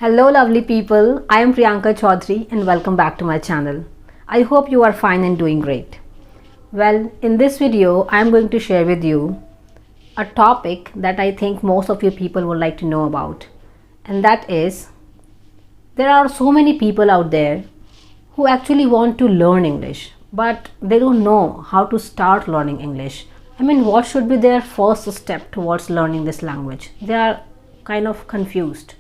Hello lovely people, I am Priyanka Chaudhary and welcome back to my channel. I hope you are fine and doing great. Well, in this video I am going to share with you a topic that I think most of you people would like to know about, and that is there are so many people out there who actually want to learn English but they don't know how to start learning English. What should be their first step towards learning this language? They are kind of confused.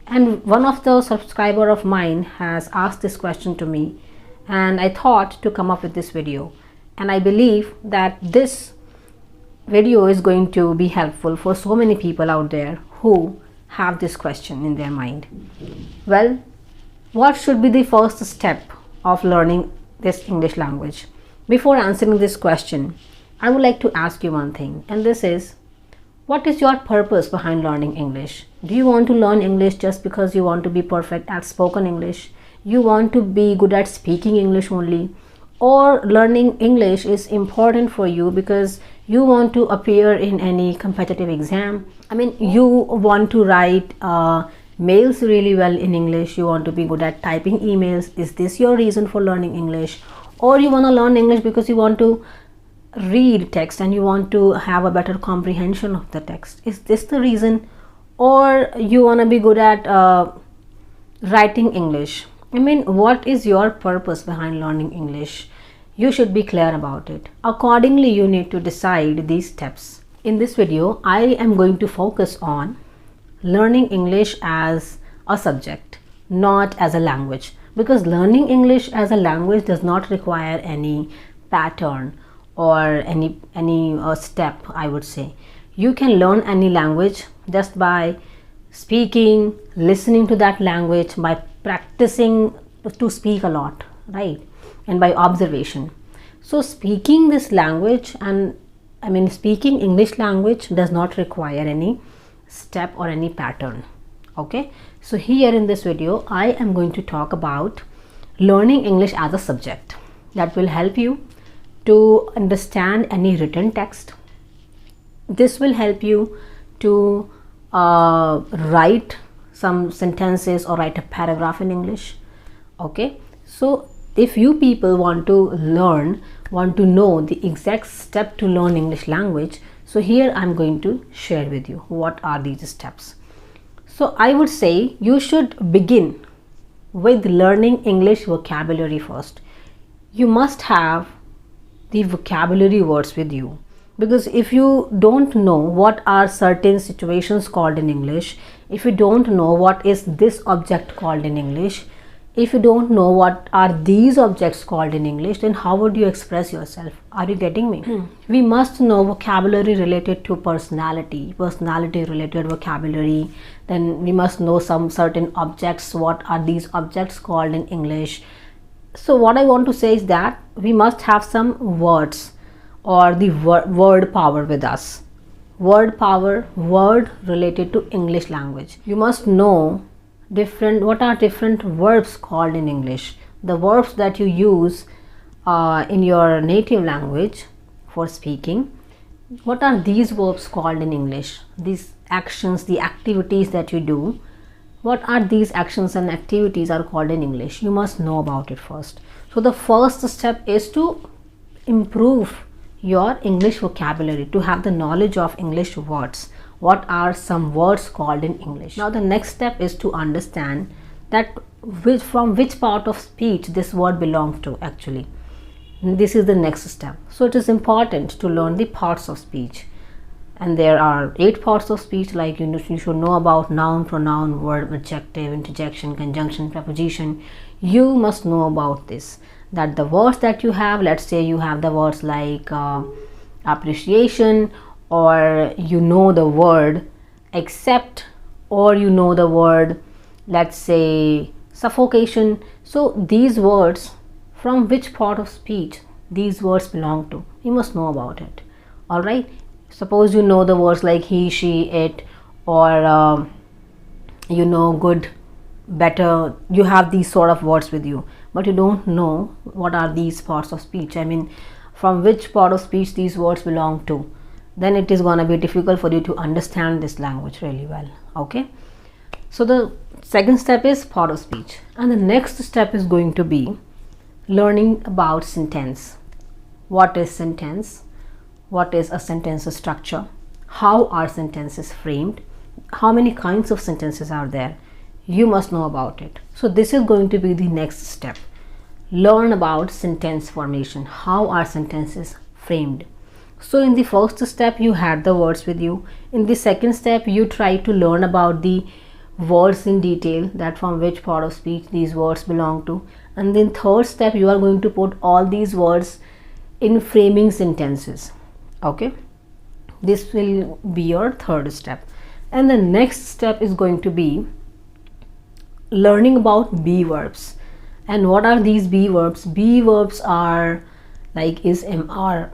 And one of the subscriber of mine has asked this question to me, and I thought to come up with this video. And I believe that this video is going to be helpful for so many people out there who have this question in their mind. Well, what should be the first step of learning this English language? Before answering this question, I would like to ask you one thing, and this is, what is your purpose behind learning English? Do you want to learn English just because you want to be perfect at spoken English? You want to be good at speaking English only? Or learning English is important for you because you want to appear in any competitive exam? You want to write mails really well in English. You want to be good at typing emails. Is this your reason for learning English? Or you want to learn English because you want to read text and you want to have a better comprehension of the text? Is this the reason? Or you want to be good at writing English? What is your purpose behind learning English? You should be clear about it. Accordingly, you need to decide these steps. In this video, I am going to focus on learning English as a subject, not as a language, because learning English as a language does not require any pattern or any step. I would say you can learn any language just by speaking, listening to that language, by practicing to speak a lot, right? And by observation. So speaking this language and speaking English language does not require any step or any pattern. Okay, so here in this video I am going to talk about learning English as a subject that will help you to understand any written text. This will help you to write some sentences or write a paragraph in English. Okay, so if you people want to know the exact step to learn English language, so here I'm going to share with you what are these steps. So I would say you should begin with learning English vocabulary first. You must have the vocabulary words with you, because if you don't know what are certain situations called in English, if you don't know what is this object called in English, if you don't know what are these objects called in English, then how would you express yourself? Are you getting me? We must know vocabulary related to personality related vocabulary. Then we must know some certain objects. What are these objects called in English? So what I want to say is that we must have some words or the word power with us. Word power, word related to English language. You must know what are different verbs called in English. The verbs that you use in your native language for speaking. What are these verbs called in English? These actions, the activities that you do. What are these actions and activities are called in English? You must know about it first. So the first step is to improve your English vocabulary, to have the knowledge of English words. What are some words called in English? Now the next step is to understand that from which part of speech this word belongs to actually. This is the next step. So it is important to learn the parts of speech. And there are 8 parts of speech, like you should know about noun, pronoun, verb, adjective, interjection, conjunction, preposition. You must know about this, that the words that you have, let's say you have the words like appreciation, or you know the word accept, or you know the word, let's say, suffocation. So these words, from which part of speech these words belong to, you must know about it. All right, suppose you know the words like he, she, it, or good, better. You have these sort of words with you, but you don't know what are these parts of speech. From which part of speech these words belong to. Then it is going to be difficult for you to understand this language really well. Okay, So the second step is part of speech, and the next step is going to be learning about sentence. What is sentence? What is a sentence structure? How are sentences framed? How many kinds of sentences are there? You must know about it. So this is going to be the next step. Learn about sentence formation. How are sentences framed? So in the first step you had the words with you. In the second step you try to learn about the words in detail, that from which part of speech these words belong to. And then third step you are going to put all these words in framing sentences. Okay, this will be your third step. And the next step is going to be learning about be verbs. And what are these be verbs? Be verbs are like is, am, are,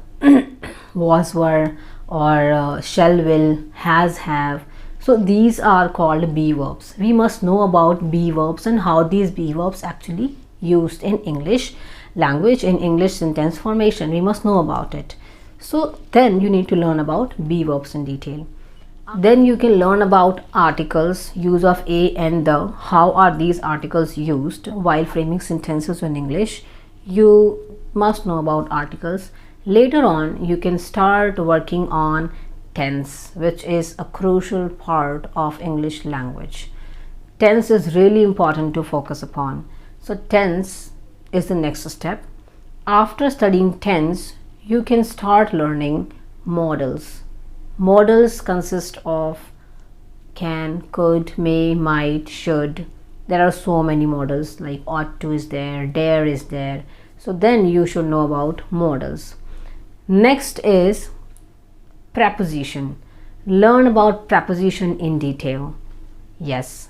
was, were, or shall, will, has, have. So these are called be verbs. We must know about be verbs and how these be verbs actually used in English language, in English sentence formation. We must know about it. So then you need to learn about be verbs in detail. Then you can learn about articles, use of a and the. How are these articles used while framing sentences in English? You must know about articles. Later on you can start working on tense, which is a crucial part of English language. Tense is really important to focus upon. So tense is the next step. After studying tense, you can start learning modals. Modals consist of can, could, may, might, should. There are so many modals, like ought to is there, dare is there. So then you should know about modals. Next is preposition. Learn about preposition in detail. Yes,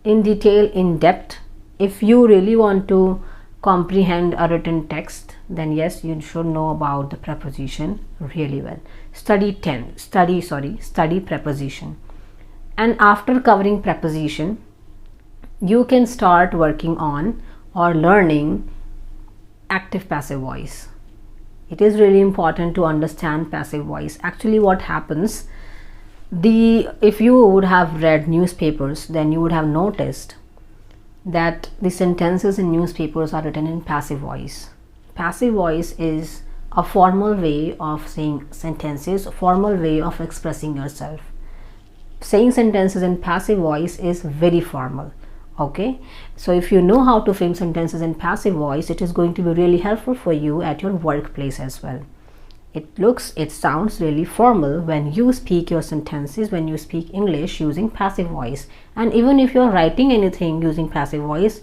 in detail, in depth. If you really want to comprehend a written text, then yes, you should know about the preposition really well. Study preposition. And after covering preposition, you can start working on or learning active passive voice. It is really important to understand passive voice. Actually what happens, if you would have read newspapers, then you would have noticed that the sentences in newspapers are written in passive voice. Passive voice is a formal way of saying sentences, a formal way of expressing yourself. Saying sentences in passive voice is very formal. Okay, so if you know how to frame sentences in passive voice, it is going to be really helpful for you at your workplace as well. It sounds really formal when you speak your sentences, when you speak English using passive voice. And even if you're writing anything using passive voice,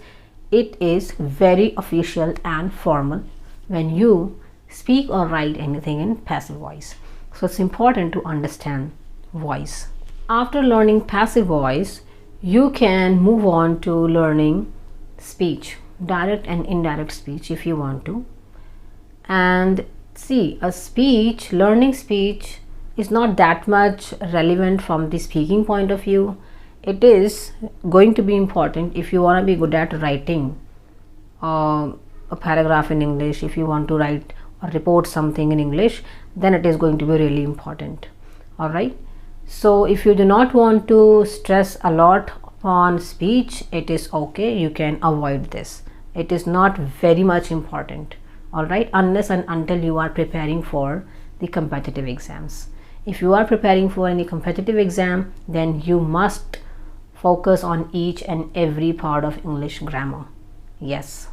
it is very official and formal when you speak or write anything in passive voice. So it's important to understand voice. After learning passive voice, you can move on to learning speech, direct and indirect speech if you want to. And see, learning speech is not that much relevant from the speaking point of view. It is going to be important if you want to be good at writing a paragraph in English. If you want to write or report something in English, then it is going to be really important. Alright. So if you do not want to stress a lot on speech, it is okay, you can avoid this. It is not very much important, all right, unless and until you are preparing for the competitive exams. If you are preparing for any competitive exam, then you must focus on each and every part of English grammar. Yes.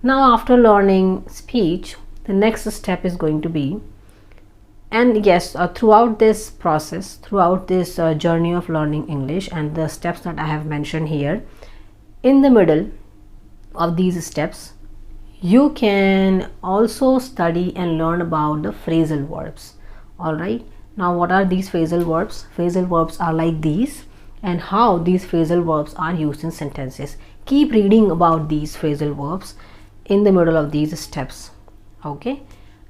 Now after learning speech, the next step is going to be, and yes, throughout this process, throughout this journey of learning English and the steps that I have mentioned here, in the middle of these steps, you can also study and learn about the phrasal verbs. Alright, now what are these phrasal verbs? Phrasal verbs are like these, and how these phrasal verbs are used in sentences. Keep reading about these phrasal verbs in the middle of these steps. Okay,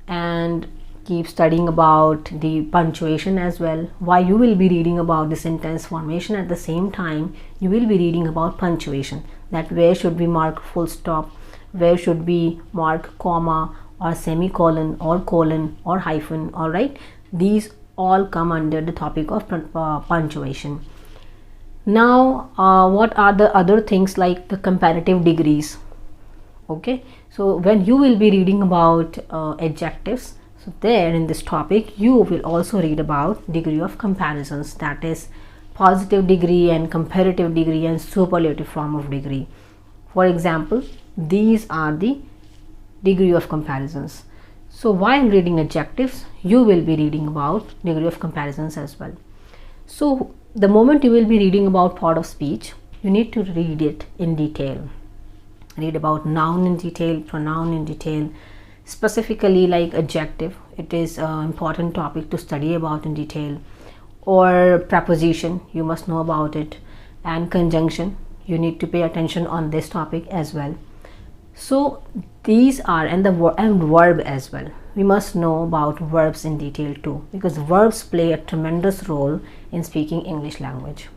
and keep studying about the punctuation as well. Why you will be reading about the sentence formation, at the same time you will be reading about punctuation, that where should we mark full stop, where should we mark comma or semicolon or colon or hyphen. All right, these all come under the topic of punctuation. Now what are the other things like the comparative degrees? Okay, so when you will be reading about adjectives, so there in this topic you will also read about degree of comparisons, that is positive degree and comparative degree and superlative form of degree. For example, these are the degree of comparisons. So while reading adjectives, you will be reading about degree of comparisons as well. So the moment you will be reading about part of speech, you need to read it in detail. Read about noun in detail, pronoun in detail, specifically like adjective. It is an important topic to study about in detail. Or preposition, you must know about it, and conjunction, you need to pay attention on this topic as well. So these are, and verb as well. We must know about verbs in detail too, because verbs play a tremendous role in speaking English language.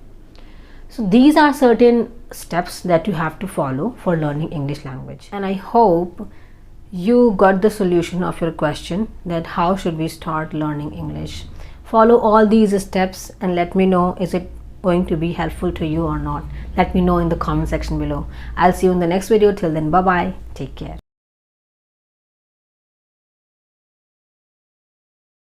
So these are certain steps that you have to follow for learning English language. And I hope you got the solution of your question that how should we start learning English. Follow all these steps and let me know, is it going to be helpful to you or not? Let me know in the comment section below. I'll see you in the next video. Till then, bye bye. Take care.